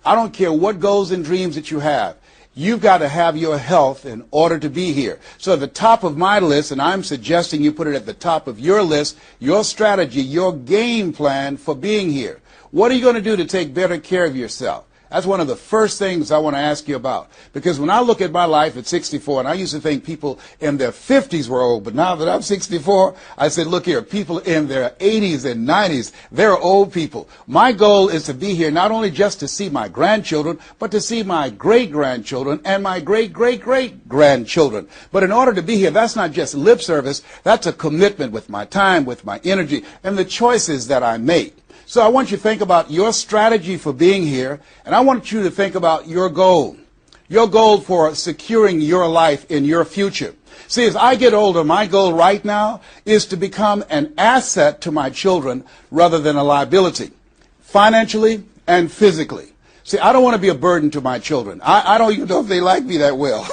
I don't care what goals and dreams that you have. You've got to have your health in order to be here. So at the top of my list, and I'm suggesting you put it at the top of your list, your strategy, your game plan for being here. What are you going to do to take better care of yourself? That's one of the first things I want to ask you about. Because when I look at my life at 64, and I used to think people in their 50s were old, but now that I'm 64, I said, look here, people in their 80s and 90s, they're old people. My goal is to be here not only just to see my grandchildren, but to see my great-grandchildren and my great-great-great-grandchildren. But in order to be here, that's not just lip service, that's a commitment with my time, with my energy, and the choices that I make. So I want you to think about your strategy for being here, and I want you to think about your goal for securing your life in your future. See, as I get older, my goal right now is to become an asset to my children rather than a liability, financially and physically. See, I don't want to be a burden to my children. I don't even know if they like me that well.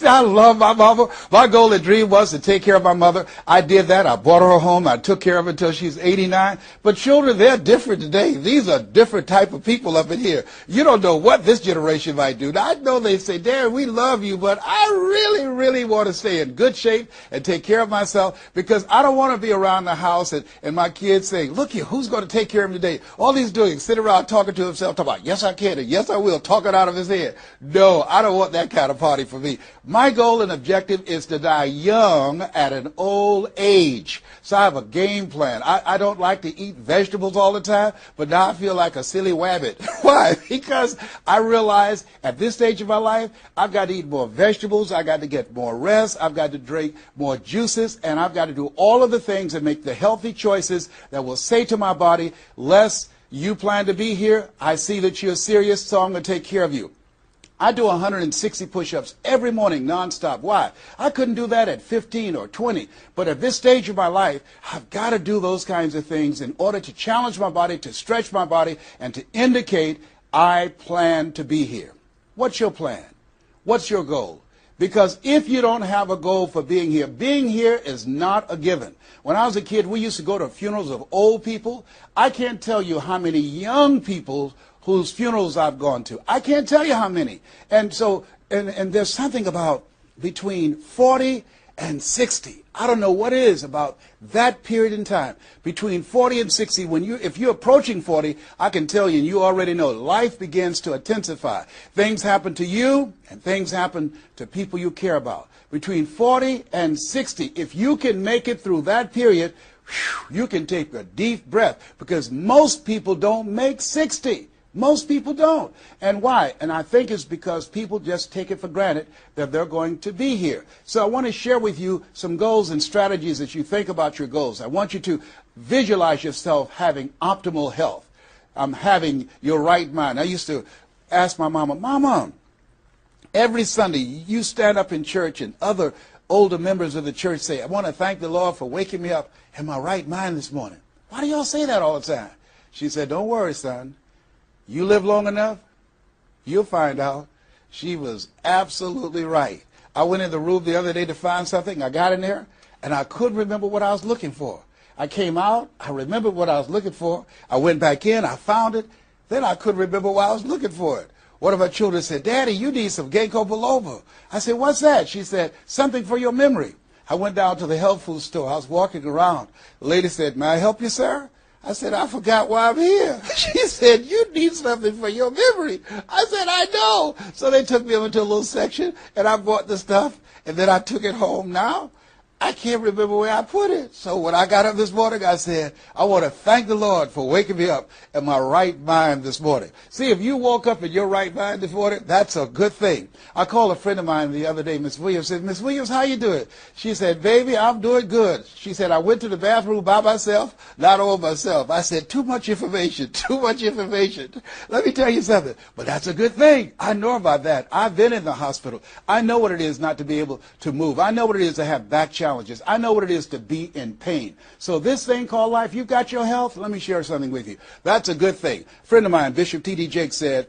I love my mama. My goal and dream was to take care of my mother. I did that. I brought her a home. I took care of her until she's 89. But children, they're different today. These are different type of people up in here. You don't know what this generation might do. Now, I know they say, Darren, we love you, but I really, really want to stay in good shape and take care of myself because I don't want to be around the house and my kids saying, look here, who's going to take care of him today? All he's doing is sitting around talking to himself, talking about, yes, I can, and yes, I will, talking out of his head. No, I don't want that kind of party for me. My goal and objective is to die young at an old age. So I have a game plan. I don't like to eat vegetables all the time, but now I feel like a silly wabbit. Why? Because I realize at this stage of my life, I've got to eat more vegetables, I've got to get more rest, I've got to drink more juices, and I've got to do all of the things that make the healthy choices that will say to my body, Les, you plan to be here, I see that you're serious, so I'm going to take care of you. I do 160 push-ups every morning nonstop. Why? I couldn't do that at 15 or 20. But at this stage of my life, I've got to do those kinds of things in order to challenge my body, to stretch my body, and to indicate I plan to be here. What's your plan? What's your goal? Because if you don't have a goal for being here is not a given. When I was a kid, we used to go to funerals of old people. I can't tell you how many young people whose funerals I've gone to. I can't tell you how many. And so, and there's something about between 40 and 60. I don't know what it is about that period in time. Between 40 and 60, if you're approaching 40, I can tell you, and you already know, life begins to intensify. Things happen to you, and things happen to people you care about. Between 40 and 60, if you can make it through that period, you can take a deep breath, because most people don't make 60. Most people don't. And why? And I think it's because people just take it for granted that they're going to be here. So I want to share with you some goals and strategies as you think about your goals. I want you to visualize yourself having optimal health. Having your right mind. I used to ask my mama, Mama, every Sunday you stand up in church and other older members of the church say, I want to thank the Lord for waking me up in my right mind this morning. Why do y'all say that all the time? She said, don't worry, son. You live long enough, you'll find out. She was absolutely right. I went in the room the other day to find something. I got in there, and I couldn't remember what I was looking for. I came out, I remembered what I was looking for. I went back in, I found it. Then I couldn't remember why I was looking for it. One of our children said, Daddy, you need some ginkgo biloba. I said, what's that? She said, something for your memory. I went down to the health food store. I was walking around. The lady said, may I help you, sir? I said, I forgot why I'm here. She said, you need something for your memory. I said, I know. So they took me over to a little section, and I bought the stuff, and then I took it home. Now, I can't remember where I put it. So when I got up this morning, I said, I want to thank the Lord for waking me up in my right mind this morning. See, if you woke up in your right mind this morning, that's a good thing. I called a friend of mine the other day, Miss Williams, said, Miss Williams, how you doing? She said, baby, I'm doing good. She said, I went to the bathroom by myself, not all myself. I said, too much information, too much information. Let me tell you something, but that's a good thing. I know about that. I've been in the hospital. I know what it is not to be able to move. I know what it is to have back challenges. I know what it is to be in pain. So this thing called life, you've got your health, let me share something with you. That's a good thing. A friend of mine, Bishop T.D. Jakes, said,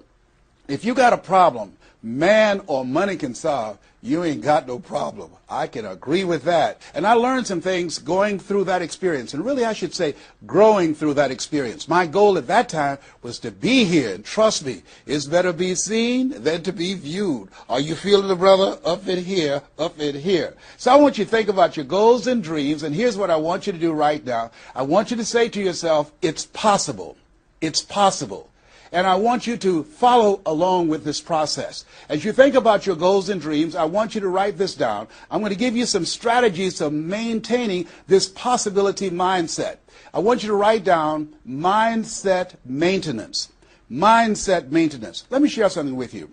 if you got a problem, man or money can solve, you ain't got no problem. I can agree with that. And I learned some things going through that experience. And really, I should say, growing through that experience. My goal at that time was to be here. And trust me, it's better be seen than to be viewed. Are you feeling it, brother? Up in here, up in here. So I want you to think about your goals and dreams. And here's what I want you to do right now. I want you to say to yourself, it's possible. It's possible. And I want you to follow along with this process. As you think about your goals and dreams, I want you to write this down. I'm going to give you some strategies to maintaining this possibility mindset. I want you to write down mindset maintenance. Mindset maintenance. Let me share something with you.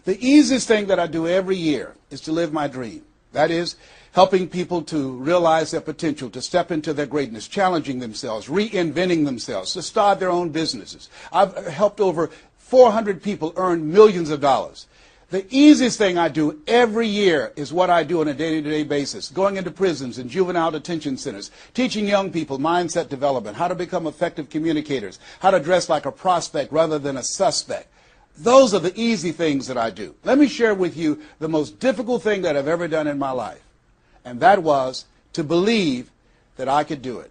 The easiest thing that I do every year is to live my dream. That is, helping people to realize their potential, to step into their greatness, challenging themselves, reinventing themselves, to start their own businesses. I've helped over 400 people earn millions of dollars. The easiest thing I do every year is what I do on a day-to-day basis, going into prisons and juvenile detention centers, teaching young people mindset development, how to become effective communicators, how to dress like a prospect rather than a suspect. Those are the easy things that I do. Let me share with you the most difficult thing that I've ever done in my life. And that was to believe that I could do it.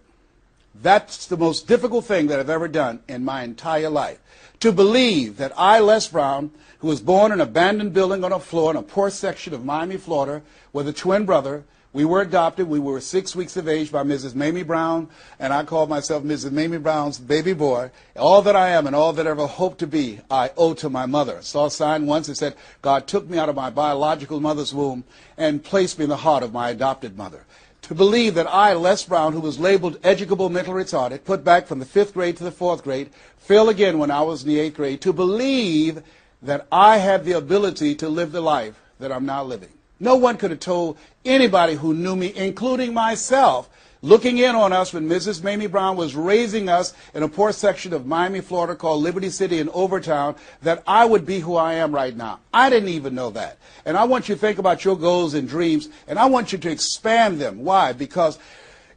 That's the most difficult thing that I've ever done in my entire life. To believe that I, Les Brown, who was born in an abandoned building on a floor in a poor section of Miami, Florida, with a twin brother. We were adopted. We were 6 weeks of age by Mrs. Mamie Brown, and I called myself Mrs. Mamie Brown's baby boy. All that I am and all that I ever hope to be, I owe to my mother. I saw a sign once that said, God took me out of my biological mother's womb and placed me in the heart of my adopted mother. To believe that I, Les Brown, who was labeled educable mental retarded, put back from the 5th grade to the 4th grade, failed again when I was in the 8th grade, to believe that I had the ability to live the life that I'm now living. No one could have told anybody who knew me, including myself, looking in on us when Mrs. Mamie Brown was raising us in a poor section of Miami, Florida called Liberty City in Overtown, that I would be who I am right now. I didn't even know that. And I want you to think about your goals and dreams, and I want you to expand them. Why? Because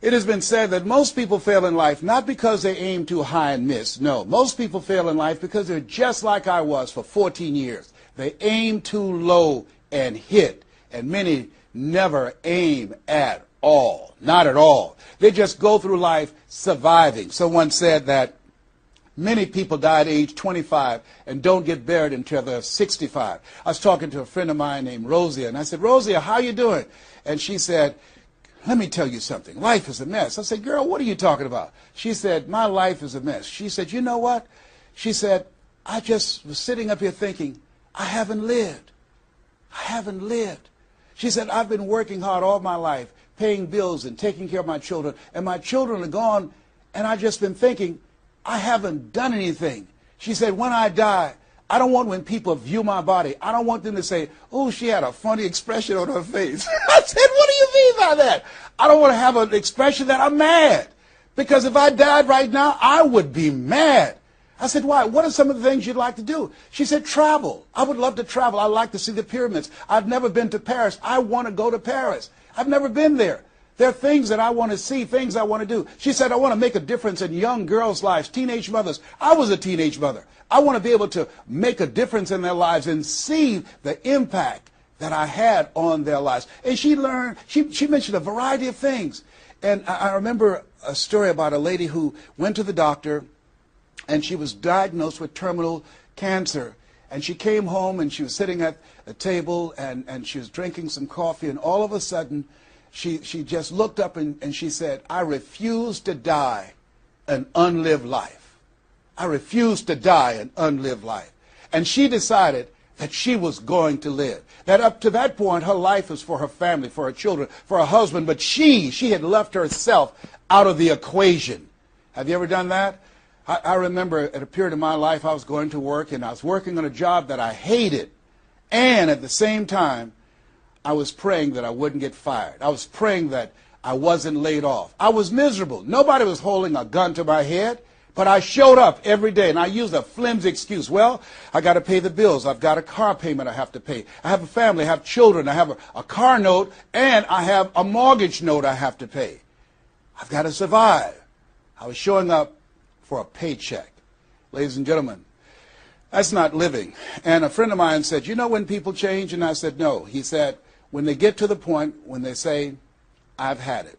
it has been said that most people fail in life not because they aim too high and miss. No, most people fail in life because they're just like I was for 14 years. They aim too low and hit, and many never aim at all. Not at all. They just go through life surviving. Someone said that many people die at age 25 and don't get buried until they're 65. I was talking to a friend of mine named Rosia, and I said, Rosia, how you doing? And she said, let me tell you something. Life is a mess. I said, girl, what are you talking about? She said, my life is a mess. She said, you know what? She said, I just was sitting up here thinking, I haven't lived. I haven't lived. She said, I've been working hard all my life, paying bills and taking care of my children, and my children are gone, and I've just been thinking, I haven't done anything. She said, when I die, I don't want when people view my body, I don't want them to say, oh, she had a funny expression on her face. I said, what do you mean by that? I don't want to have an expression that I'm mad. Because if I died right now, I would be mad. I said, why? What are some of the things you'd like to do? She said, travel. I would love to travel. I'd like to see the pyramids. I've never been to Paris. I want to go to Paris. I've never been there. There are things that I want to see, things I want to do. She said, I want to make a difference in young girls' lives, teenage mothers. I was a teenage mother. I want to be able to make a difference in their lives and see the impact that I had on their lives. And she mentioned a variety of things. And I remember a story about a lady who went to the doctor, and she was diagnosed with terminal cancer. And she came home, and she was sitting at a table, and she was drinking some coffee, and all of a sudden, she just looked up and she said, I refuse to die an unlived life. I refuse to die an unlived life. And she decided that she was going to live. That up to that point, her life was for her family, for her children, for her husband, but she had left herself out of the equation. Have you ever done that? I remember at a period of my life I was going to work, and I was working on a job that I hated. And at the same time, I was praying that I wouldn't get fired. I was praying that I wasn't laid off. I was miserable. Nobody was holding a gun to my head, but I showed up every day, and I used a flimsy excuse. Well, I got to pay the bills. I've got a car payment I have to pay. I have a family. I have children. I have a car note, and I have a mortgage note I have to pay. I've got to survive. I was showing up for a paycheck. Ladies and gentlemen, That's not living. And a friend of mine said, you know when people change? And I said, no. He said, when they get to the point when they say, I've had it.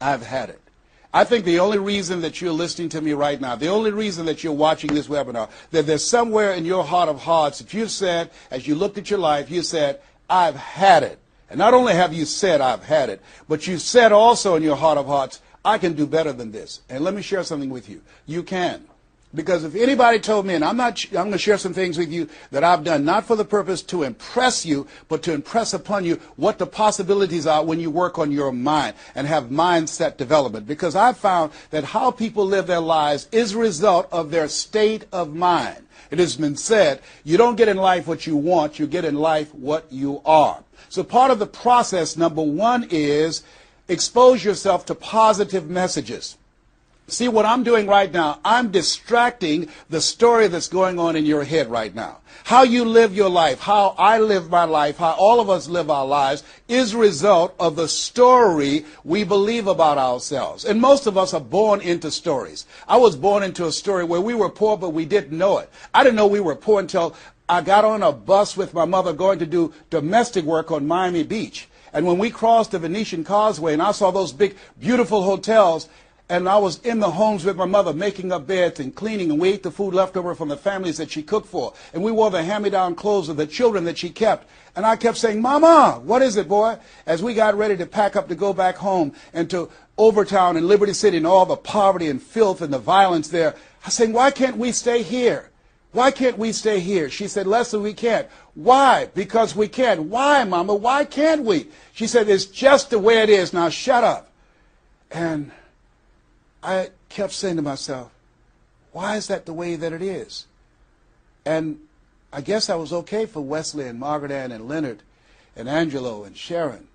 I've had it. I think the only reason that you're listening to me right now, the only reason that you're watching this webinar, that there's somewhere in your heart of hearts that you've said, as you looked at your life, you said, I've had it. And not only have you said, I've had it, but you said also in your heart of hearts, I can do better than this. And let me share something with you. You can. Because if anybody told me, and I'm going to share some things with you that I've done, not for the purpose to impress you, but to impress upon you what the possibilities are when you work on your mind and have mindset development. Because I've found that how people live their lives is a result of their state of mind. It has been said, you don't get in life what you want, you get in life what you are. So part of the process, number one, is expose yourself to positive messages. See, what I'm doing right now, I'm distracting the story that's going on in your head right now. How you live your life, how I live my life, how all of us live our lives is a result of the story we believe about ourselves. And most of us are born into stories. I was born into a story where we were poor, but we didn't know it. I didn't know we were poor until I got on a bus with my mother going to do domestic work on Miami Beach. And when we crossed the Venetian Causeway and I saw those big, beautiful hotels, and I was in the homes with my mother making up beds and cleaning, and we ate the food left over from the families that she cooked for. And we wore the hand-me-down clothes of the children that she kept. And I kept saying, Mama, what is it, boy? As we got ready to pack up to go back home and to Overtown and Liberty City and all the poverty and filth and the violence there, I was saying, why can't we stay here? Why can't we stay here? She said, Leslie, we can't. Why? Because we can. Why, Mama? Why can't we? She said, it's just the way it is. Now shut up. And I kept saying to myself, why is that the way that it is? And I guess I was okay for Wesley and Margaret Ann and Leonard and Angelo and Sharon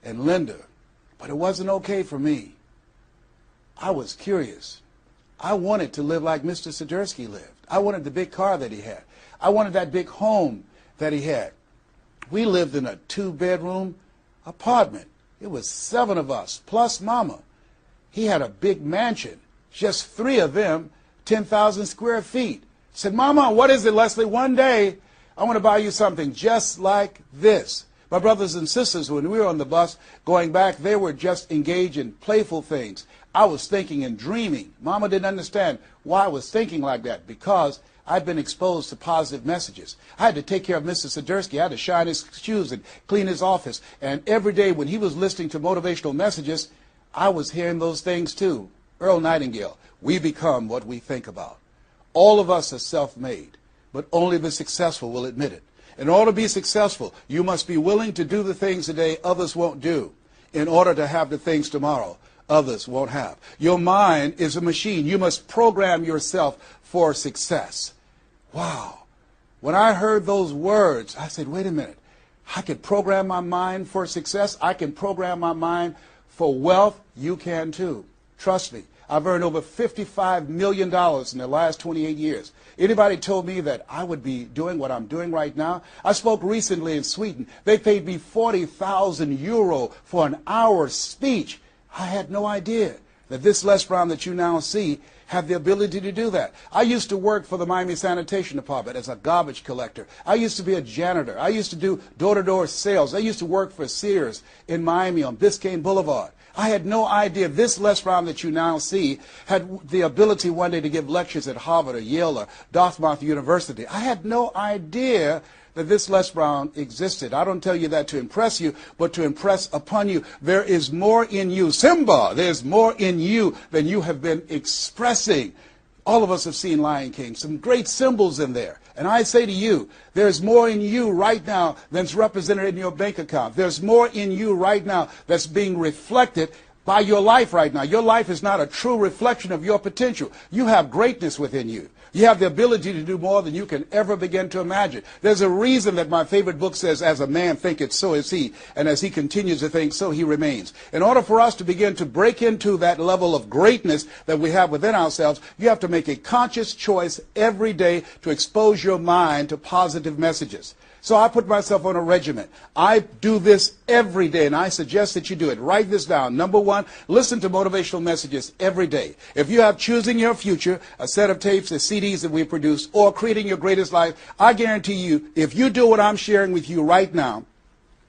and Linda, but it wasn't okay for me. I was curious. I wanted to live like Mr. Sidursky lived. I wanted the big car that he had. I wanted that big home that he had. We lived in a 2-bedroom apartment. It was 7 of us, plus Mama. He had a big mansion, just 3 of them, 10,000 square feet. Said, Mama, what is it, Leslie? One day, I want to buy you something just like this. My brothers and sisters, when we were on the bus going back, they were just engaged in playful things. I was thinking and dreaming. Mama didn't understand why I was thinking like that, because I'd been exposed to positive messages. I had to take care of Mr. Sidursky. I had to shine his shoes and clean his office. And every day when he was listening to motivational messages, I was hearing those things too. Earl Nightingale, we become what we think about. All of us are self-made, but only the successful will admit it. In order to be successful, you must be willing to do the things today others won't do in order to have the things tomorrow others won't have. Your mind is a machine. You must program yourself for success. Wow. When I heard those words, I said, wait a minute. I can program my mind for success. I can program my mind for wealth. You can too. Trust me. I've earned over $55 million in the last 28 years. Anybody told me that I would be doing what I'm doing right now? I spoke recently in Sweden. They paid me 40,000 euro for an hour speech. I had no idea that this Les Brown that you now see had the ability to do that. I used to work for the Miami Sanitation Department as a garbage collector. I used to be a janitor. I used to do door-to-door sales. I used to work for Sears in Miami on Biscayne Boulevard. I had no idea this Les Brown that you now see had the ability one day to give lectures at Harvard or Yale or Dartmouth University. I had no idea that this Les Brown existed. I don't tell you that to impress you, but to impress upon you. There is more in you. Simba, there's more in you than you have been expressing. All of us have seen Lion King, some great symbols in there. And I say to you, there's more in you right now than's represented in your bank account. There's more in you right now that's being reflected by your life right now. Your life is not a true reflection of your potential. You have greatness within you. You have the ability to do more than you can ever begin to imagine. There's a reason that my favorite book says, as a man thinketh, so is he. And as he continues to think, so he remains. In order for us to begin to break into that level of greatness that we have within ourselves, you have to make a conscious choice every day to expose your mind to positive messages. So I put myself on a regimen. I do this every day, and I suggest that you do it. Write this down. Number one, listen to motivational messages every day. If you have Choosing Your Future, a set of tapes, the CDs that we produce, or Creating Your Greatest Life, I guarantee you, if you do what I'm sharing with you right now,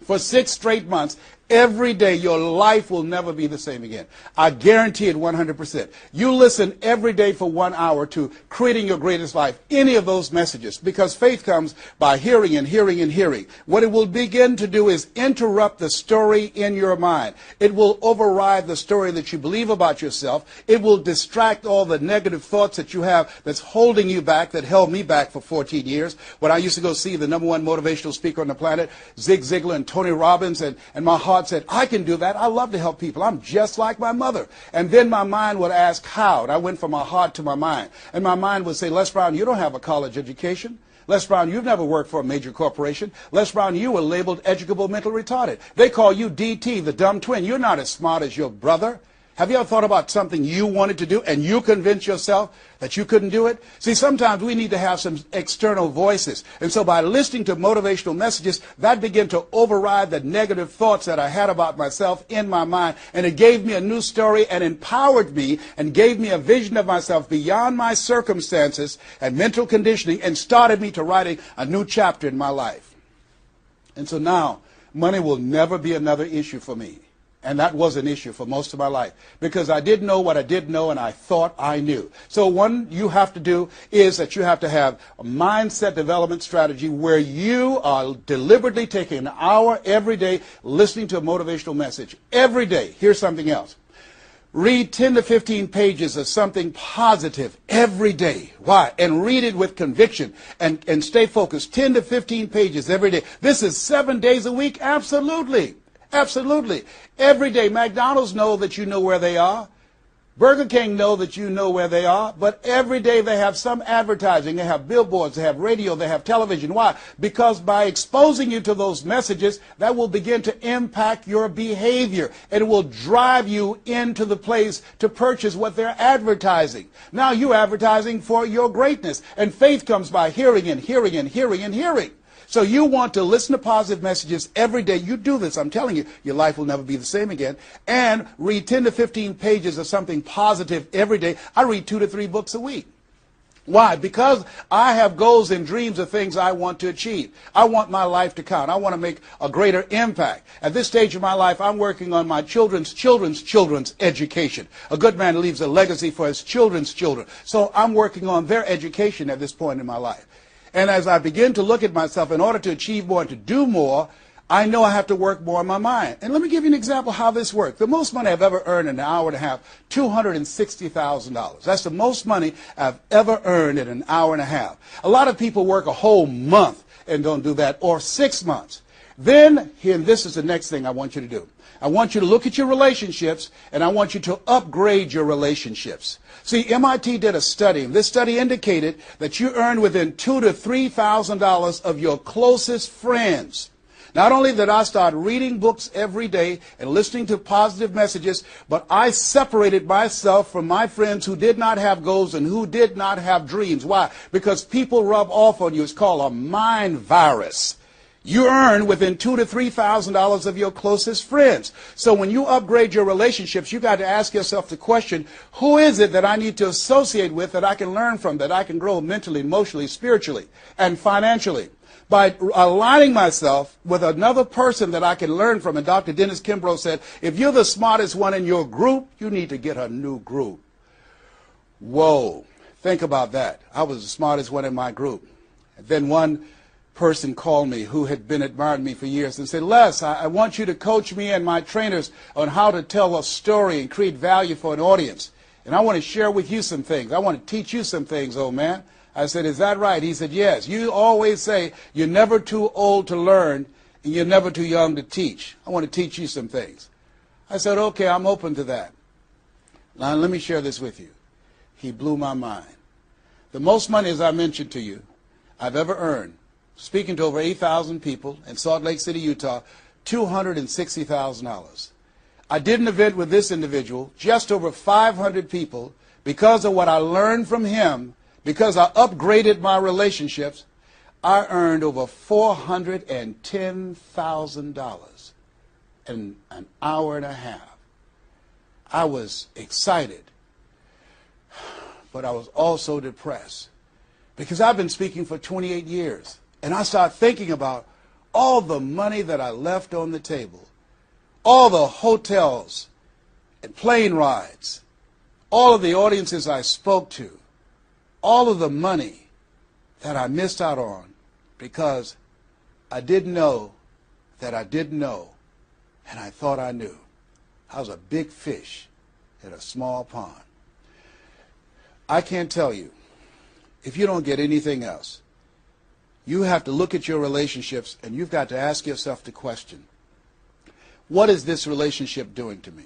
for 6 straight months, every day, your life will never be the same again. I guarantee it 100%. You listen every day for 1 hour to Creating Your Greatest Life, any of those messages, because faith comes by hearing and hearing and hearing. What it will begin to do is interrupt the story in your mind. It will override the story that you believe about yourself. It will distract all the negative thoughts that you have that's holding you back, that held me back for 14 years. When I used to go see the #1 motivational speaker on the planet, Zig Ziglar and Tony Robbins, and my heart said, I can do that. I love to help people. I'm just like my mother. And then my mind would ask how. And I went from my heart to my mind. And my mind would say, Les Brown, you don't have a college education. Les Brown, you've never worked for a major corporation. Les Brown, you were labeled educable mental retarded. They call you DT, the dumb twin. You're not as smart as your brother. Have you ever thought about something you wanted to do and you convinced yourself that you couldn't do it? See, sometimes we need to have some external voices. And so by listening to motivational messages, that began to override the negative thoughts that I had about myself in my mind. And it gave me a new story and empowered me and gave me a vision of myself beyond my circumstances and mental conditioning and started me to writing a new chapter in my life. And so now, money will never be another issue for me. And that was an issue for most of my life because I didn't know what I didn't know and I thought I knew. So one you have to do is that you have to have a mindset development strategy where you are deliberately taking an hour every day listening to a motivational message. Every day. Here's something else. Read 10 to 15 pages of something positive every day. Why? And read it with conviction and stay focused. 10 to 15 pages every day. This is 7 days a week? Absolutely. Absolutely. Every day. McDonald's know that you know where they are. Burger King know that you know where they are. But every day they have some advertising. They have billboards. They have radio. They have television. Why? Because by exposing you to those messages, that will begin to impact your behavior. And it will drive you into the place to purchase what they're advertising. Now you're advertising for your greatness. And faith comes by hearing and hearing and hearing and hearing. So you want to listen to positive messages every day. You do this, I'm telling you, your life will never be the same again. And read 10 to 15 pages of something positive every day. I read 2 to 3 books a week. Why? Because I have goals and dreams of things I want to achieve. I want my life to count. I want to make a greater impact. At this stage of my life, I'm working on my children's education. A good man leaves a legacy for his children's children. So I'm working on their education at this point in my life. And as I begin to look at myself, in order to achieve more and to do more, I know I have to work more on my mind. And let me give you an example how this works. The most money I've ever earned in an hour and a half, $260,000. That's the most money I've ever earned in an hour and a half. A lot of people work a whole month and don't do that, or 6 months. Then, and this is the next thing I want you to do. I want you to look at your relationships, and I want you to upgrade your relationships. See, MIT did a study, and this study indicated that you earn within $2,000 to $3,000 of your closest friends. Not only did I start reading books every day and listening to positive messages, but I separated myself from my friends who did not have goals and who did not have dreams. Why? Because people rub off on you. It's called a mind virus. You earn within $2,000 to $3,000 of your closest friends. So when you upgrade your relationships, you got to ask yourself the question, who is it that I need to associate with that I can learn from, that I can grow mentally, emotionally, spiritually, and financially? By aligning myself with another person that I can learn from. And Dr. Dennis Kimbrough said, if you're the smartest one in your group, you need to get a new group. Whoa, think about that. I was the smartest one in my group. And then one person called me who had been admiring me for years and said, Les, I want you to coach me and my trainers on how to tell a story and create value for an audience. And I want to share with you some things. I want to teach you some things, old man. I said, is that right? He said, yes. You always say you're never too old to learn and you're never too young to teach. I want to teach you some things. I said, okay, I'm open to that. Now, let me share this with you. He blew my mind. The most money, as I mentioned to you, I've ever earned, speaking to over 8,000 people in Salt Lake City, Utah, $260,000. I did an event with this individual, just over 500 people, because of what I learned from him, because I upgraded my relationships. I earned over $410,000 in an hour and a half. I was excited, but I was also depressed because I've been speaking for 28 years. And I started thinking about all the money that I left on the table, all the hotels and plane rides, all of the audiences I spoke to, all of the money that I missed out on because I didn't know that I didn't know, and I thought I knew. I was a big fish in a small pond. I can't tell you, if you don't get anything else, you have to look at your relationships and you've got to ask yourself the question, what is this relationship doing to me?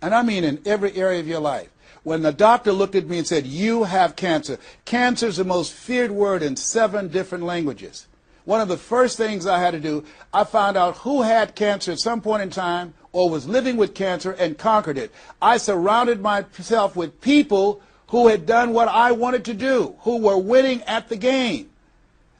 And I mean in every area of your life. When the doctor looked at me and said, you have cancer. Cancer is the most feared word in 7 different languages. One of the first things I had to do, I found out who had cancer at some point in time or was living with cancer and conquered it. I surrounded myself with people who had done what I wanted to do, who were winning at the game.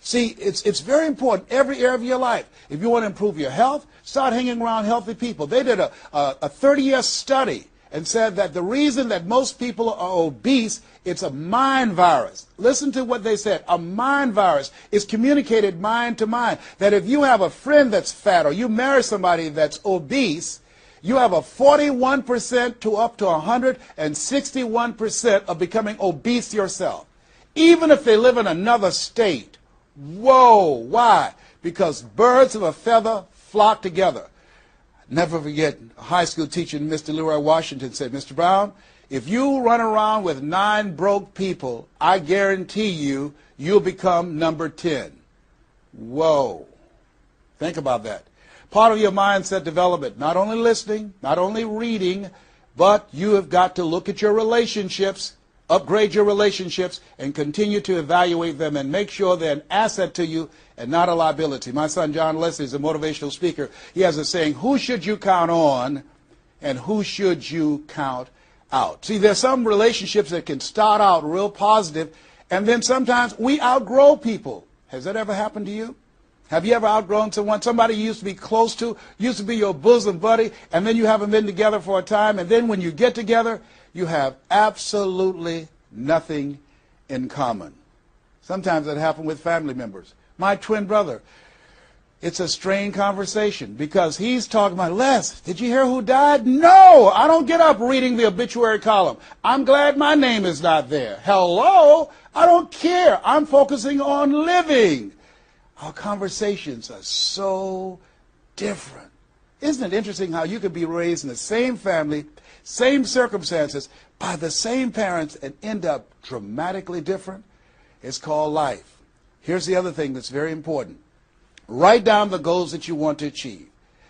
See, it's very important, every area of your life. If you want to improve your health, start hanging around healthy people. They did a 30-year study and said that the reason that most people are obese, it's a mind virus. Listen to what they said. A mind virus is communicated mind to mind. That if you have a friend that's fat or you marry somebody that's obese, you have a 41% to up to 161% of becoming obese yourself. Even if they live in another state. Whoa, why? Because birds of a feather flock together. Never forget, a high school teacher, Mr. Leroy Washington, said, Mr. Brown, if you run around with 9 broke people, I guarantee you, you'll become number 10. Whoa. Think about that. Part of your mindset development, not only listening, not only reading, but you have got to look at your relationships, upgrade your relationships, and continue to evaluate them and make sure they're an asset to you and not a liability. My son John Leslie is a motivational speaker. He has a saying, who should you count on and who should you count out? See, there's some relationships that can start out real positive, and then sometimes we outgrow people. Has that ever happened to you? Have you ever outgrown someone? Somebody you used to be close to, used to be your bosom buddy, and then you haven't been together for a time, and then when you get together, you have absolutely nothing in common. Sometimes that happens with family members. My twin brother, it's a strained conversation because he's talking about, Les, did you hear who died? No, I don't get up reading the obituary column. I'm glad my name is not there. Hello, I don't care. I'm focusing on living. Our conversations are so different. Isn't it interesting how you could be raised in the same family, same circumstances, by the same parents and end up dramatically different? It's called life. Here's the other thing that's very important. Write down the goals that you want to achieve.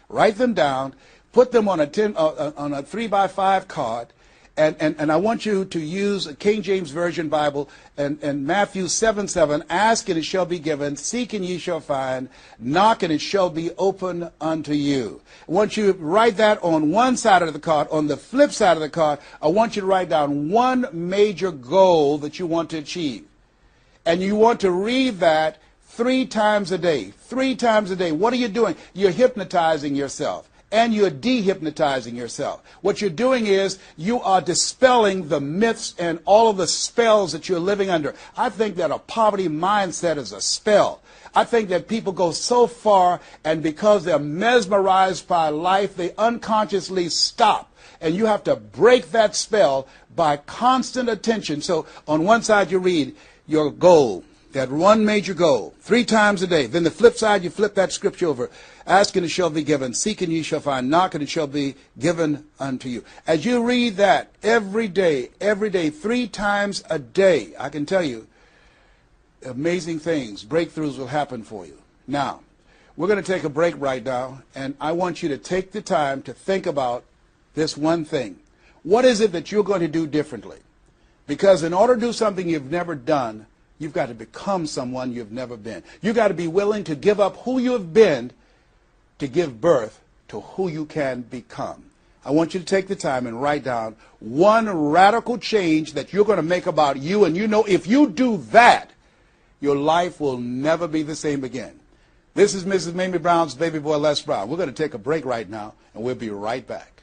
Write them down. Put them on a 3x5 card. And I want you to use a King James Version Bible and Matthew 7:7, ask and it shall be given, seek and ye shall find, knock and it shall be open unto you. I want you to write that on one side of the card. On the flip side of the card, I want you to write down one major goal that you want to achieve. And you want to read that 3 times a day. 3 times a day. What are you doing? You're hypnotizing yourself. And you're dehypnotizing yourself. What you're doing is you are dispelling the myths and all of the spells that you're living under. I think that a poverty mindset is a spell. I think that people go so far, and because they're mesmerized by life, they unconsciously stop. And you have to break that spell by constant attention. So on one side you read your goal, that one major goal, 3 times a day. Then the flip side, you flip that scripture over. Ask and it shall be given. Seek and ye shall find. Knock and it shall be given unto you. As you read that every day, 3 times a day, I can tell you, amazing things, breakthroughs will happen for you. Now, we're going to take a break right now, and I want you to take the time to think about this one thing. What is it that you're going to do differently? Because in order to do something you've never done, you've got to become someone you've never been. You've got to be willing to give up who you have been to give birth to who you can become. I want you to take the time and write down one radical change that you're going to make about you. And you know, if you do that, your life will never be the same again. This is Mrs. Mamie Brown's baby boy, Les Brown. We're going to take a break right now, and we'll be right back.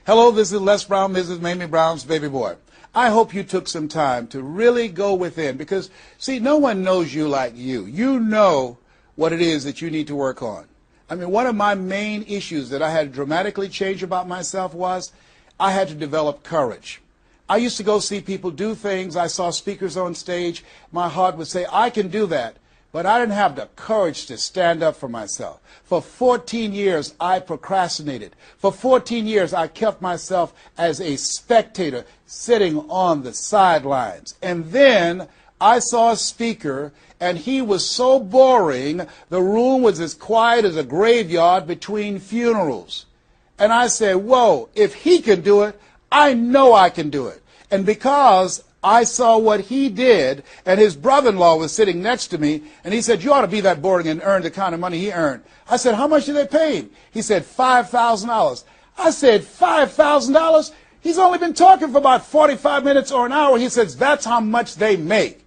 Hello, this is Les Brown, Mrs. Mamie Brown's baby boy. I hope you took some time to really go within because, see, no one knows you like you. You know what it is that you need to work on. I mean, one of my main issues that I had to dramatically change about myself was I had to develop courage. I used to go see people do things. I saw speakers on stage. My heart would say, I can do that. But I didn't have the courage to stand up for myself. For 14 years, I procrastinated. For 14 years, I kept myself as a spectator sitting on the sidelines. And then I saw a speaker, and he was so boring, the room was as quiet as a graveyard between funerals. And I said, whoa, if he can do it, I know I can do it. And because I saw what he did, and his brother-in-law was sitting next to me, and he said, you ought to be that boring and earn the kind of money he earned. I said, how much did they pay him? He said, $5,000. I said, $5,000? He's only been talking for about 45 minutes or an hour. He says, that's how much they make.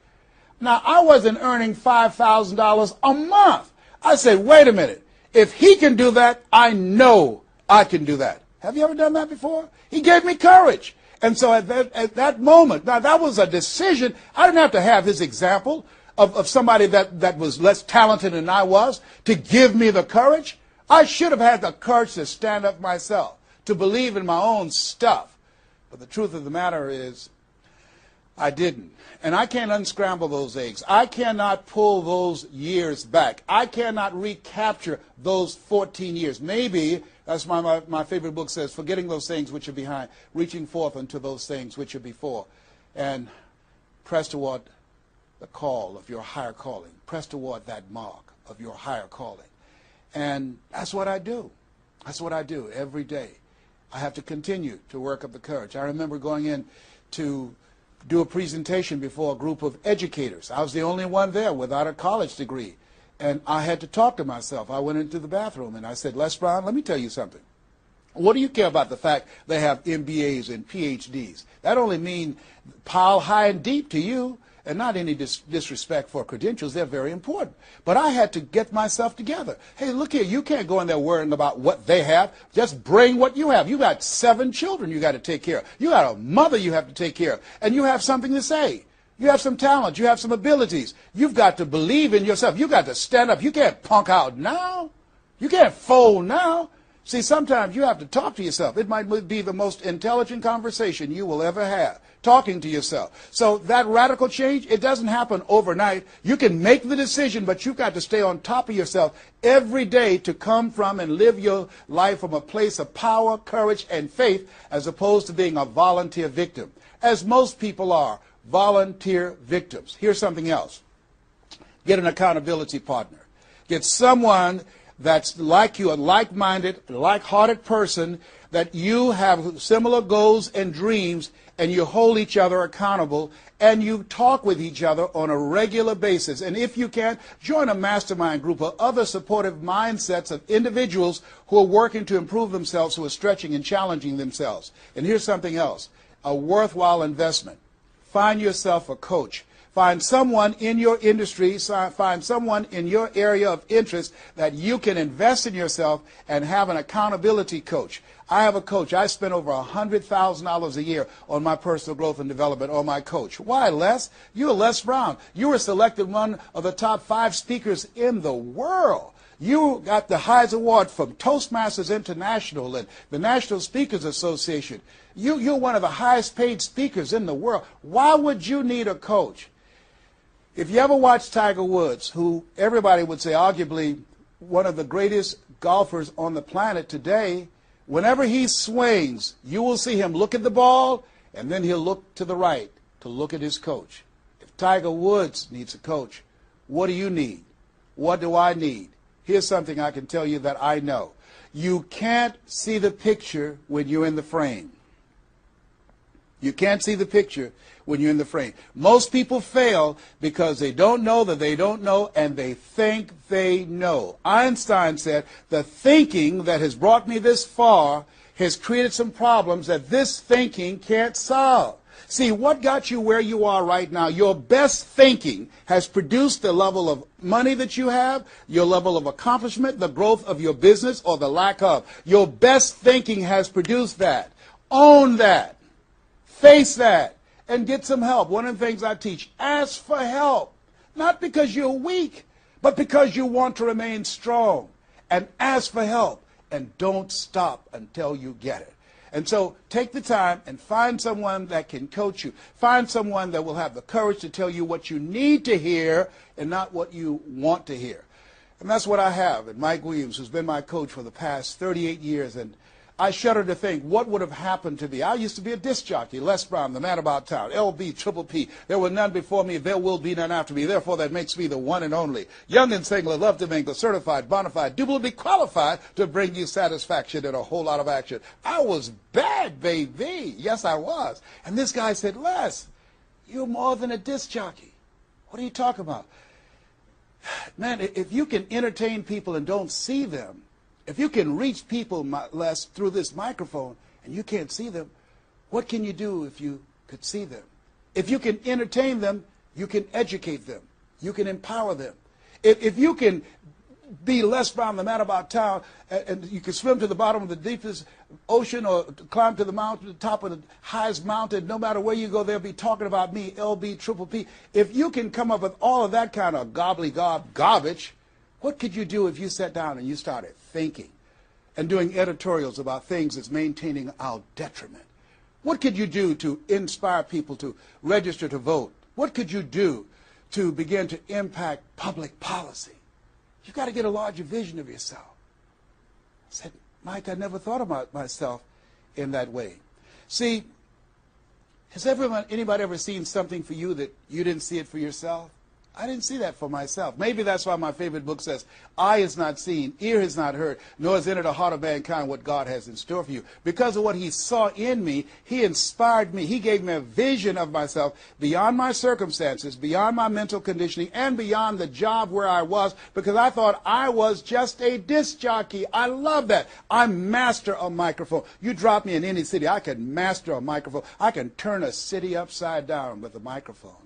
Now, I wasn't earning $5,000 a month. I said, wait a minute. If he can do that, I know I can do that. Have you ever done that before? He gave me courage. And so at that moment, now that was a decision. I didn't have to have his example of somebody that was less talented than I was to give me the courage. I should have had the courage to stand up myself, to believe in my own stuff. But the truth of the matter is, I didn't. And I can't unscramble those eggs. I cannot pull those years back. I cannot recapture those 14 years. Maybe, that's why my favorite book says, forgetting those things which are behind, reaching forth unto those things which are before. And press toward the call of your higher calling. Press toward that mark of your higher calling. And that's what I do. That's what I do every day. I have to continue to work up the courage. I remember going in to do a presentation before a group of educators. I was the only one there without a college degree. And I had to talk to myself. I went into the bathroom and I said, Les Brown, let me tell you something. What do you care about the fact they have MBAs and PhDs? That only means pile high and deep to you, and not any disrespect for credentials. They're very important. But I had to get myself together. Hey, look here, you can't go in there worrying about what they have. Just bring what you have. You got 7 children you got to take care of. You got a mother you have to take care of. And you have something to say. You have some talent. You have some abilities. You've got to believe in yourself. You've got to stand up. You can't punk out now. You can't fold now. See, sometimes you have to talk to yourself. It might be the most intelligent conversation you will ever have, talking to yourself. So that radical change, it doesn't happen overnight. You can make the decision, but you've got to stay on top of yourself every day to come from and live your life from a place of power, courage, and faith, as opposed to being a volunteer victim, as most people are, volunteer victims. Here's something else. Get an accountability partner. Get someone that's like you, a like-minded, like-hearted person, that you have similar goals and dreams, and you hold each other accountable, and you talk with each other on a regular basis. And if you can, join a mastermind group of other supportive mindsets of individuals who are working to improve themselves, who are stretching and challenging themselves. And here's something else, a worthwhile investment. Find yourself a coach. Find someone in your industry, find someone in your area of interest that you can invest in yourself and have an accountability coach. I have a coach. I spend over $100,000 a year on my personal growth and development on my coach. Why, Les? You're Les Brown. You were selected one of the top 5 speakers in the world. You got the Heise Award from Toastmasters International and the National Speakers Association. You're one of the highest paid speakers in the world. Why would you need a coach? If you ever watch Tiger Woods, who everybody would say arguably one of the greatest golfers on the planet today, whenever he swings, you will see him look at the ball, and then he'll look to the right to look at his coach. If Tiger Woods needs a coach, what do you need? What do I need? Here's something I can tell you that I know. You can't see the picture when you're in the frame. You can't see the picture when you're in the frame. Most people fail because they don't know that they don't know, and they think they know. Einstein said, the thinking that has brought me this far has created some problems that this thinking can't solve. See, what got you where you are right now? Your best thinking has produced the level of money that you have, your level of accomplishment, the growth of your business, or the lack of. Your best thinking has produced that. Own that. Face that. And get some help. One of the things I teach, ask for help. Not because you're weak, but because you want to remain strong. And ask for help. And don't stop until you get it. And so take the time and find someone that can coach you. Find someone that will have the courage to tell you what you need to hear and not what you want to hear. And that's what I have in Mike Williams, who's been my coach for the past 38 years. And I shudder to think what would have happened to me. I used to be a disc jockey, Les Brown, the man about town, LB, Triple P. There were none before me, there will be none after me. Therefore, that makes me the one and only. Young and single, love to mingle, certified, bona fide, doubly qualified to bring you satisfaction and a whole lot of action. I was bad, baby. Yes, I was. And this guy said, Les, you're more than a disc jockey. What are you talking about? Man, if you can entertain people and don't see them, if you can reach people less through this microphone and you can't see them, what can you do if you could see them? If you can entertain them, you can educate them. You can empower them. If you can be Les Brown, the man about town, and you can swim to the bottom of the deepest ocean or climb to the mountain, the top of the highest mountain, no matter where you go, they'll be talking about me, LB, Triple P. If you can come up with all of that kind of gobbledygook garbage, what could you do if you sat down and you started thinking and doing editorials about things that's maintaining our detriment? What could you do to inspire people to register to vote? What could you do to begin to impact public policy? You've got to get a larger vision of yourself. I said, Mike, I never thought about myself in that way. See, has anybody ever seen something for you that you didn't see it for yourself? I didn't see that for myself. Maybe that's why my favorite book says, eye has not seen, ear has not heard, nor has entered the heart of mankind what God has in store for you. Because of what he saw in me, he inspired me. He gave me a vision of myself beyond my circumstances, beyond my mental conditioning, and beyond the job where I was, because I thought I was just a disc jockey. I love that. I'm master of microphone. You drop me in any city, I can master a microphone. I can turn a city upside down with a microphone.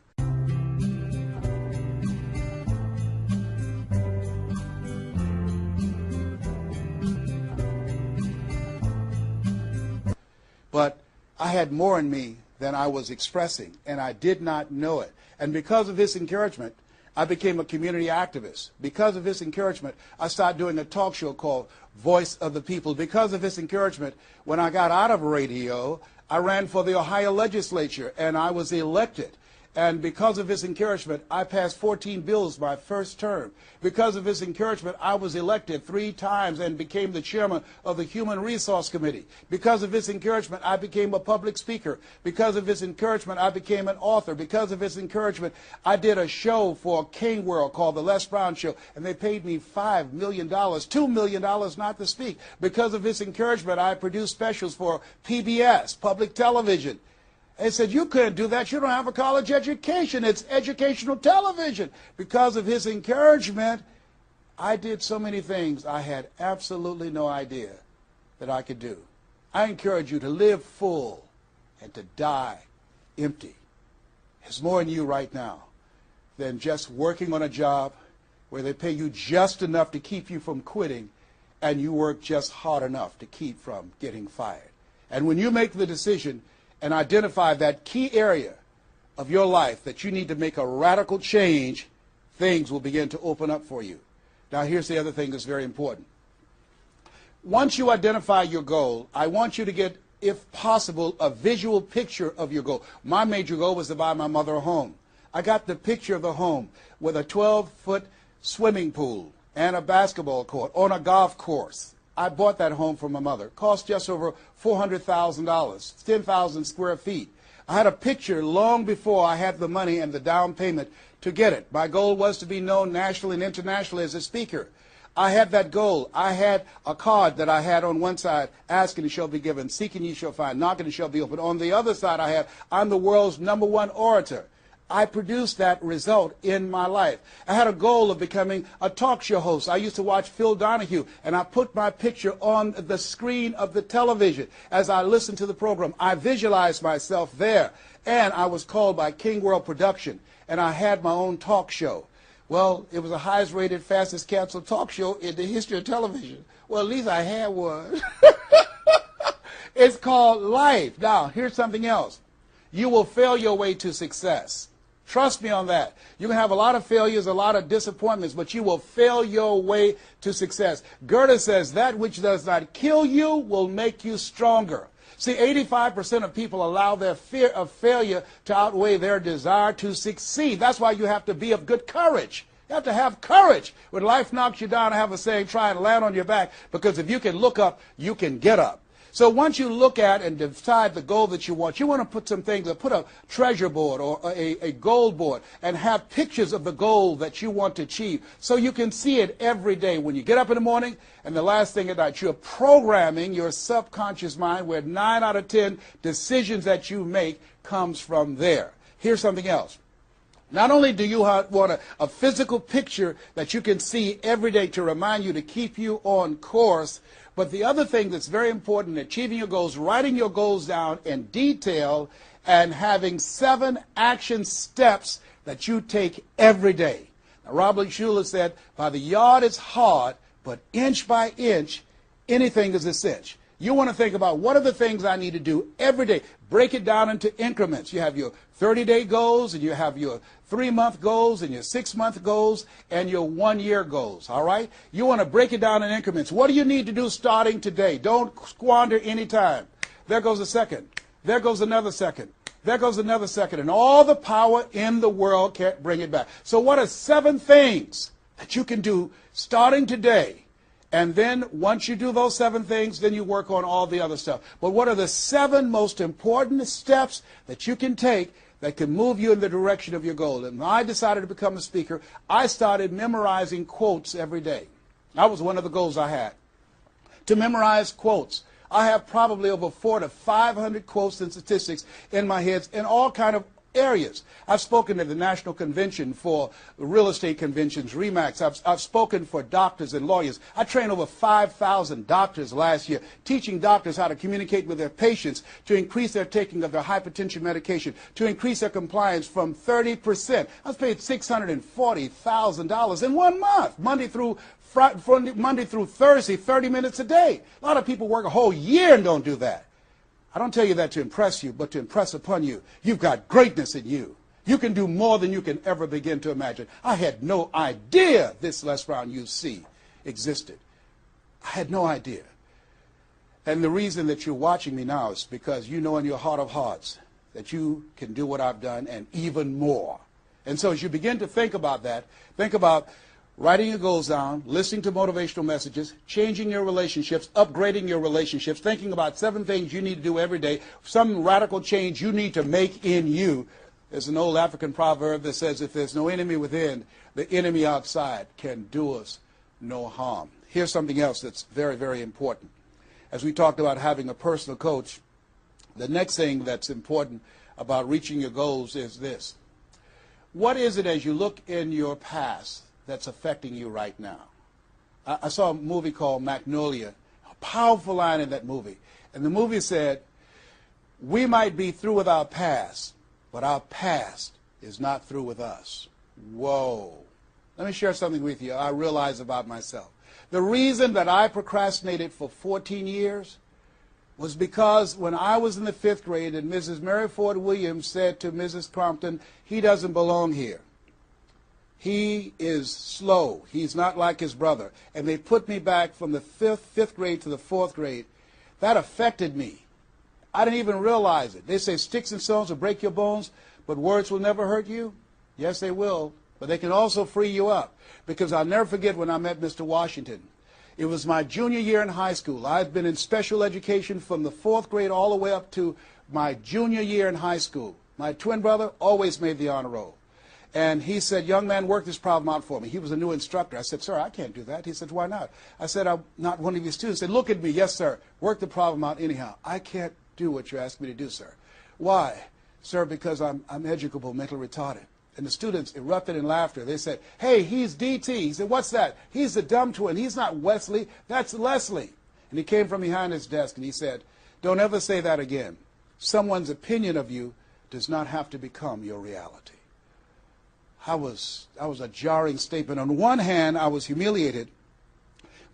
But I had more in me than I was expressing, and I did not know it. And because of his encouragement, I became a community activist. Because of his encouragement, I started doing a talk show called Voice of the People. Because of his encouragement, when I got out of radio, I ran for the Ohio legislature, and I was elected. And because of his encouragement, I passed 14 bills my first term. Because of his encouragement, I was elected 3 times and became the chairman of the Human Resource Committee. Because of his encouragement, I became a public speaker. Because of his encouragement, I became an author. Because of his encouragement, I did a show for King World called The Les Brown Show, and they paid me $5 million, $2 million not to speak. Because of his encouragement, I produced specials for PBS, public television. They said, you couldn't do that. You don't have a college education. It's educational television. Because of his encouragement, I did so many things I had absolutely no idea that I could do. I encourage you to live full and to die empty. There's more in you right now than just working on a job where they pay you just enough to keep you from quitting and you work just hard enough to keep from getting fired. And when you make the decision and identify that key area of your life that you need to make a radical change, things will begin to open up for you. Now, here's the other thing that's very important. Once you identify your goal, I want you to get, if possible, a visual picture of your goal. My major goal was to buy my mother a home. I got the picture of the home with a 12-foot swimming pool and a basketball court on a golf course. I bought that home for my mother. It cost just over $400,000, 10,000 square feet. I had a picture long before I had the money and the down payment to get it. My goal was to be known nationally and internationally as a speaker. I had that goal. I had a card that I had on one side, asking, it shall be given, seeking, ye shall find, knocking, it shall be opened. On the other side, I had, I'm the world's #1 orator. I produced that result in my life. I had a goal of becoming a talk show host. I used to watch Phil Donahue, and I put my picture on the screen of the television as I listened to the program. I visualized myself there, and I was called by King World Production, and I had my own talk show. Well, it was the highest rated, fastest canceled talk show in the history of television. Well, at least I had one. It's called life. Now, here's something else. You will fail your way to success. Trust me on that. You're going to have a lot of failures, a lot of disappointments, but you will fail your way to success. Goethe says, that which does not kill you will make you stronger. See, 85% of people allow their fear of failure to outweigh their desire to succeed. That's why you have to be of good courage. You have to have courage. When life knocks you down, I have a saying, try and land on your back, because if you can look up, you can get up. So once you look at and decide the goal that you want to put some things, put a treasure board or a goal board and have pictures of the goal that you want to achieve so you can see it every day when you get up in the morning and the last thing at night. You're programming your subconscious mind where 9 out of 10 decisions that you make comes from there. Here's something else. Not only do you want a physical picture that you can see every day to remind you, to keep you on course, but the other thing that's very important in achieving your goals, writing your goals down in detail and having 7 action steps that you take every day. Now, Robert Schuller said, by the yard it's hard, but inch by inch, anything is a cinch. You want to think about, what are the things I need to do every day? Break it down into increments. You have your 30-day goals, and you have your 3-month goals, and your 6-month goals, and your 1-year goals, all right? You want to break it down in increments. What do you need to do starting today? Don't squander any time. There goes a second. There goes another second. There goes another second. And all the power in the world can't bring it back. So what are 7 things that you can do starting today? And then once you do those 7 things, then you work on all the other stuff. But what are the 7 most important steps that you can take that can move you in the direction of your goal? And when I decided to become a speaker, I started memorizing quotes every day. That was one of the goals I had, to memorize quotes. I have probably over 400 to 500 quotes and statistics in my head in all kind of areas. I've spoken at the National Convention for real estate conventions, RE/MAX. I've spoken for doctors and lawyers. I trained over 5,000 doctors last year, teaching doctors how to communicate with their patients to increase their taking of their hypertension medication, to increase their compliance from 30%. I was paid $640,000 in 1 month, Monday through Thursday, 30 minutes a day. A lot of people work a whole year and don't do that. I don't tell you that to impress you, but to impress upon you. You've got greatness in you. You can do more than you can ever begin to imagine. I had no idea this Les Brown you see existed. I had no idea. And the reason that you're watching me now is because you know in your heart of hearts that you can do what I've done and even more. And so as you begin to think about that, think about writing your goals down, listening to motivational messages, changing your relationships, upgrading your relationships, thinking about 7 things you need to do every day, some radical change you need to make in you. There's an old African proverb that says, if there's no enemy within, the enemy outside can do us no harm. Here's something else that's very, very important. As we talked about having a personal coach, the next thing that's important about reaching your goals is this. What is it as you look in your past that's affecting you right now? I saw a movie called Magnolia, a powerful line in that movie. And the movie said, we might be through with our past, but our past is not through with us. Whoa. Let me share something with you I realize about myself. The reason that I procrastinated for 14 years was because when I was in the 5th grade and Mrs. Mary Ford Williams said to Mrs. Crompton, he doesn't belong here. He is slow. He's not like his brother. And they put me back from the 5th grade to the 4th grade. That affected me. I didn't even realize it. They say sticks and stones will break your bones, but words will never hurt you. Yes, they will. But they can also free you up. Because I'll never forget when I met Mr. Washington. It was my junior year in high school. I'd been in special education from the 4th grade all the way up to my junior year in high school. My twin brother always made the honor roll. And he said, young man, work this problem out for me. He was a new instructor. I said, sir, I can't do that. He said, why not? I said, I'm not one of your students. He said, look at me. Yes, sir. Work the problem out anyhow. I can't do what you asked me to do, sir. Why? Sir, because I'm educable, mentally retarded. And the students erupted in laughter. They said, hey, he's DT. He said, what's that? He's the dumb twin. He's not Wesley. That's Leslie. And he came from behind his desk and he said, don't ever say that again. Someone's opinion of you does not have to become your reality. That was a jarring statement. On one hand, I was humiliated,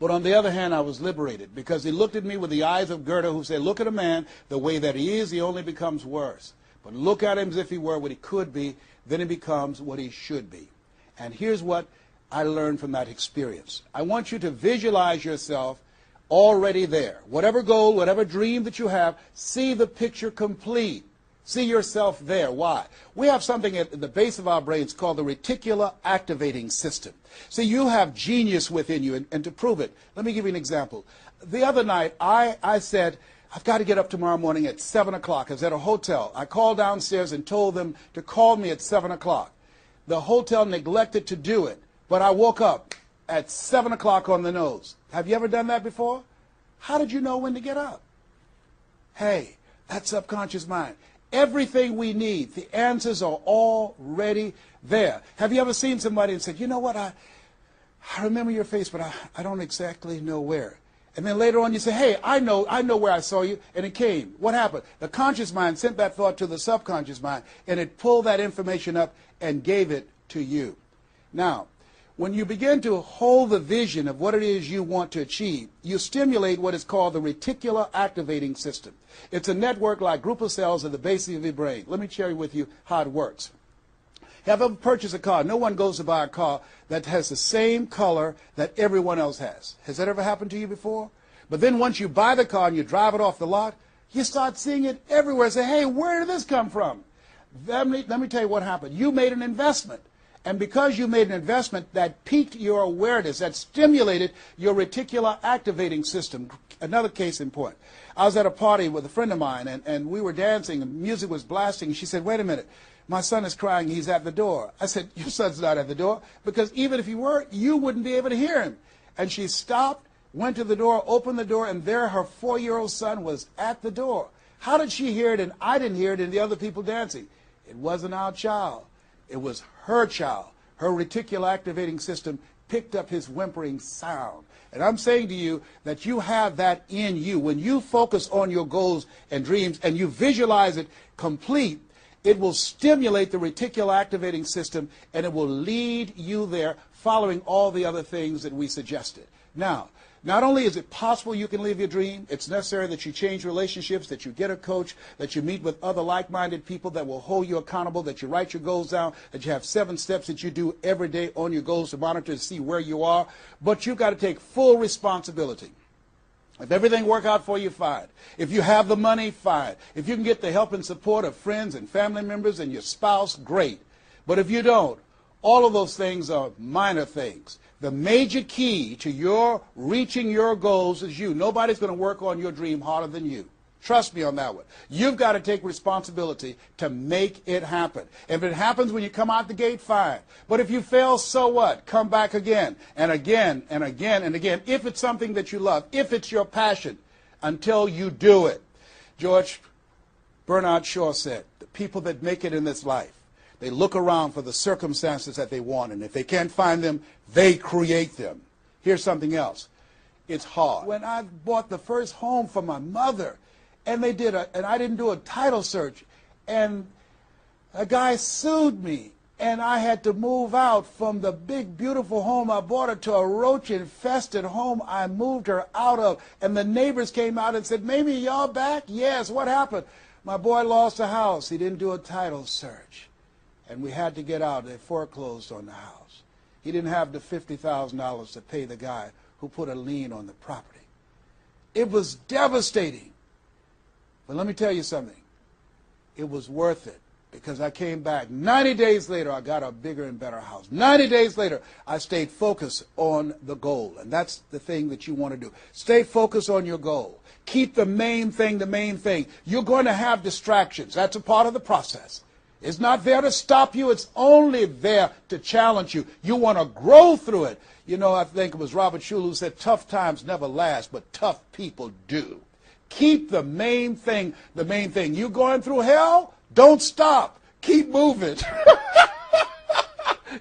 but on the other hand, I was liberated, because he looked at me with the eyes of Goethe, who said, look at a man the way that he is, he only becomes worse. But look at him as if he were what he could be, then he becomes what he should be. And here's what I learned from that experience. I want you to visualize yourself already there. Whatever goal, whatever dream that you have, see the picture complete. See yourself there. Why? We have something at the base of our brains called the reticular activating system. See, you have genius within you, and to prove it, let me give you an example. The other night, I said, I've got to get up tomorrow morning at 7 o'clock. I was at a hotel. I called downstairs and told them to call me at 7 o'clock. The hotel neglected to do it, but I woke up at 7 o'clock on the nose. Have you ever done that before? How did you know when to get up? Hey, that's subconscious mind. Everything we need, the answers are already there. Have you ever seen somebody and said, you know what, I remember your face, but I don't exactly know where. And then later on you say, hey, I know where I saw you, and it came. What happened? The conscious mind sent that thought to the subconscious mind, and it pulled that information up and gave it to you. Now, when you begin to hold the vision of what it is you want to achieve, you stimulate what is called the reticular activating system. It's a network-like group of cells at the base of your brain. Let me share with you how it works. Have you ever purchased a car? No one goes to buy a car that has the same color that everyone else has. Has that ever happened to you before? But then once you buy the car and you drive it off the lot, you start seeing it everywhere. Say, hey, where did this come from? Let me tell you what happened. You made an investment. And because you made an investment, that piqued your awareness, that stimulated your reticular activating system. Another case in point. I was at a party with a friend of mine, and we were dancing, and music was blasting. And she said, wait a minute, my son is crying, he's at the door. I said, your son's not at the door, because even if he were, you wouldn't be able to hear him. And she stopped, went to the door, opened the door, and there her 4-year-old son was at the door. How did she hear it and I didn't hear it and the other people dancing? It wasn't our child. It was her child. Her reticular activating system picked up his whimpering sound. And I'm saying to you that you have that in you. When you focus on your goals and dreams and you visualize it complete, it will stimulate the reticular activating system and it will lead you there, following all the other things that we suggested. Now, not only is it possible you can live your dream, it's necessary that you change relationships, that you get a coach, that you meet with other like-minded people that will hold you accountable, that you write your goals down, that you have 7 steps that you do every day on your goals to monitor to see where you are. But you've got to take full responsibility. If everything works out for you, fine. If you have the money, fine. If you can get the help and support of friends and family members and your spouse, great. But if you don't, all of those things are minor things. The major key to your reaching your goals is you. Nobody's going to work on your dream harder than you. Trust me on that one. You've got to take responsibility to make it happen. If it happens when you come out the gate, fine. But if you fail, so what? Come back again and again and again and again. If it's something that you love, if it's your passion, until you do it. George Bernard Shaw said, the people that make it in this life, they look around for the circumstances that they want, and if they can't find them, they create them. Here's something else. It's hard. When I bought the first home for my mother, and I didn't do a title search, and a guy sued me, and I had to move out from the big, beautiful home I bought her to a roach-infested home I moved her out of, and the neighbors came out and said, Mamie, y'all back? Yes, what happened? My boy lost a house. He didn't do a title search. And we had to get out. They foreclosed on the house. He didn't have the $50,000 to pay the guy who put a lien on the property. It was devastating. But let me tell you something. It was worth it, because I came back. 90 days later, I got a bigger and better house. 90 days later, I stayed focused on the goal. And that's the thing that you want to do. Stay focused on your goal. Keep the main thing the main thing. You're going to have distractions. That's a part of the process. It's not there to stop you. It's only there to challenge you. You want to grow through it. You know, I think it was Robert Schuller who said, tough times never last, but tough people do. Keep the main thing the main thing. You going through hell? Don't stop. Keep moving.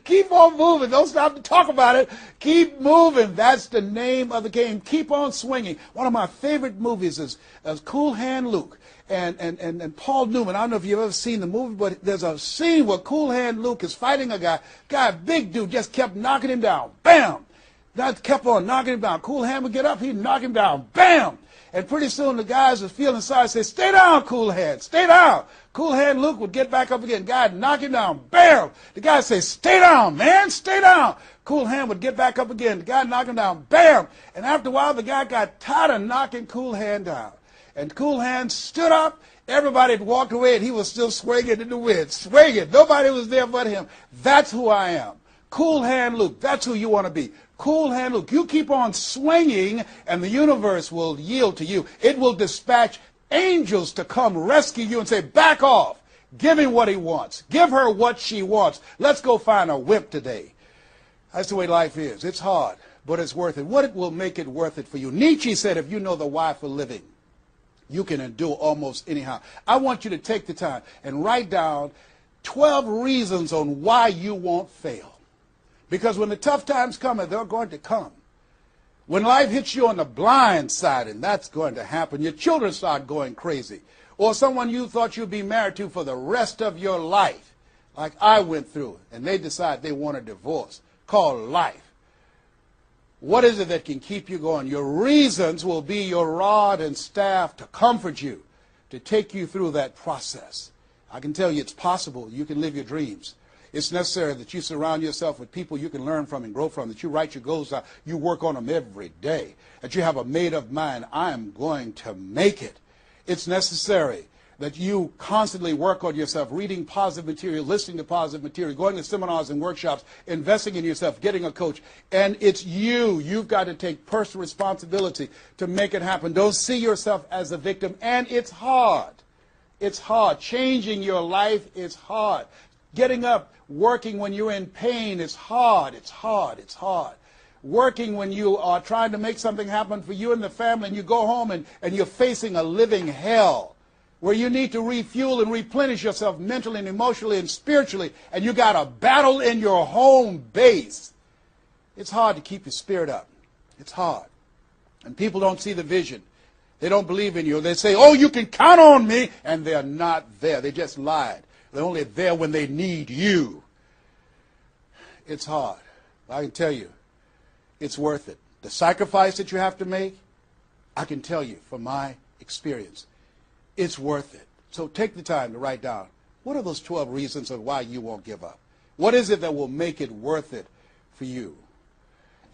Keep on moving. Don't stop to talk about it. Keep moving. That's the name of the game. Keep on swinging. One of my favorite movies is Cool Hand Luke and Paul Newman. I don't know if you've ever seen the movie, but there's a scene where Cool Hand Luke is fighting a guy, big dude, just kept knocking him down. Bam! That kept on knocking him down. Cool Hand would get up, he'd knock him down. Bam! And pretty soon the guys was feeling sorry, say, stay down, Cool Hand, stay down. Cool Hand Luke would get back up again. Guy would knock him down. Bam! The guy would say, stay down, man, stay down. Cool Hand would get back up again. The guy would knock him down. Bam! And after a while, the guy got tired of knocking Cool Hand down. And Cool Hand stood up. Everybody had walked away, and he was still swinging in the wind. Swinging. Nobody was there but him. That's who I am. Cool Hand Luke. That's who you want to be. Cool Hand Luke. You keep on swinging, and the universe will yield to you. It will dispatch angels to come rescue you and say, back off. Give him what he wants. Give her what she wants. Let's go find a wimp today. That's the way life is. It's hard, but it's worth it. What will make it worth it for you? Nietzsche said, if you know the why for living, you can endure almost anyhow. I want you to take the time and write down 12 reasons on why you won't fail. Because when the tough times come, they're going to come. When life hits you on the blind side, and that's going to happen, your children start going crazy. Or someone you thought you'd be married to for the rest of your life, like I went through, and they decide they want a divorce, called life. What is it that can keep you going? Your reasons will be your rod and staff to comfort you, to take you through that process. I can tell you it's possible. You can live your dreams. It's necessary that you surround yourself with people you can learn from and grow from, that you write your goals down, you work on them every day, that you have a made-up mind, I am going to make it. It's necessary that you constantly work on yourself, reading positive material, listening to positive material, going to seminars and workshops, investing in yourself, getting a coach. And it's you. You've got to take personal responsibility to make it happen. Don't see yourself as a victim. And it's hard. It's hard. Changing your life is hard. Getting up, working when you're in pain is hard. It's hard. It's hard. Working when you are trying to make something happen for you and the family, and you go home and you're facing a living hell where you need to refuel and replenish yourself mentally and emotionally and spiritually, and you got a battle in your home base. It's hard to keep your spirit up. It's hard. And people don't see the vision. They don't believe in you. They say, oh, you can count on me, and they're not there. They just lied. They're only there when they need you. It's hard. I can tell you, it's worth it. The sacrifice that you have to make, I can tell you from my experience, it's worth it. So take the time to write down, what are those 12 reasons of why you won't give up? What is it that will make it worth it for you?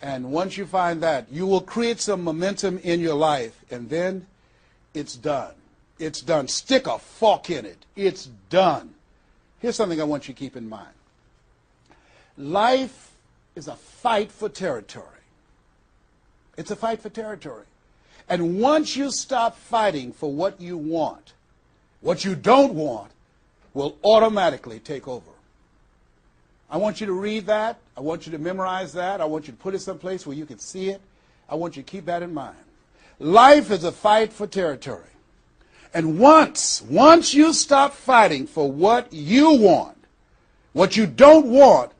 And once you find that, you will create some momentum in your life, and then it's done. It's done. Stick a fork in it. It's done. Here's something I want you to keep in mind. Life is a fight for territory. It's a fight for territory. And once you stop fighting for what you want, what you don't want will automatically take over. I want you to read that. I want you to memorize that. I want you to put it someplace where you can see it. I want you to keep that in mind. Life is a fight for territory. And once you stop fighting for what you want, what you don't want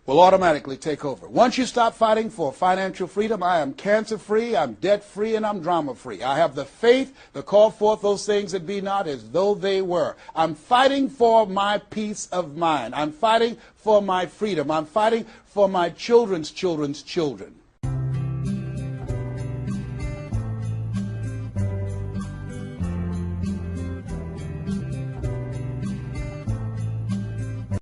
will automatically take over. Once you stop fighting for financial freedom, I am cancer-free, I'm debt-free, and I'm drama-free. I have the faith to call forth those things that be not as though they were. I'm fighting for my peace of mind. I'm fighting for my freedom. I'm fighting for my children's children's children.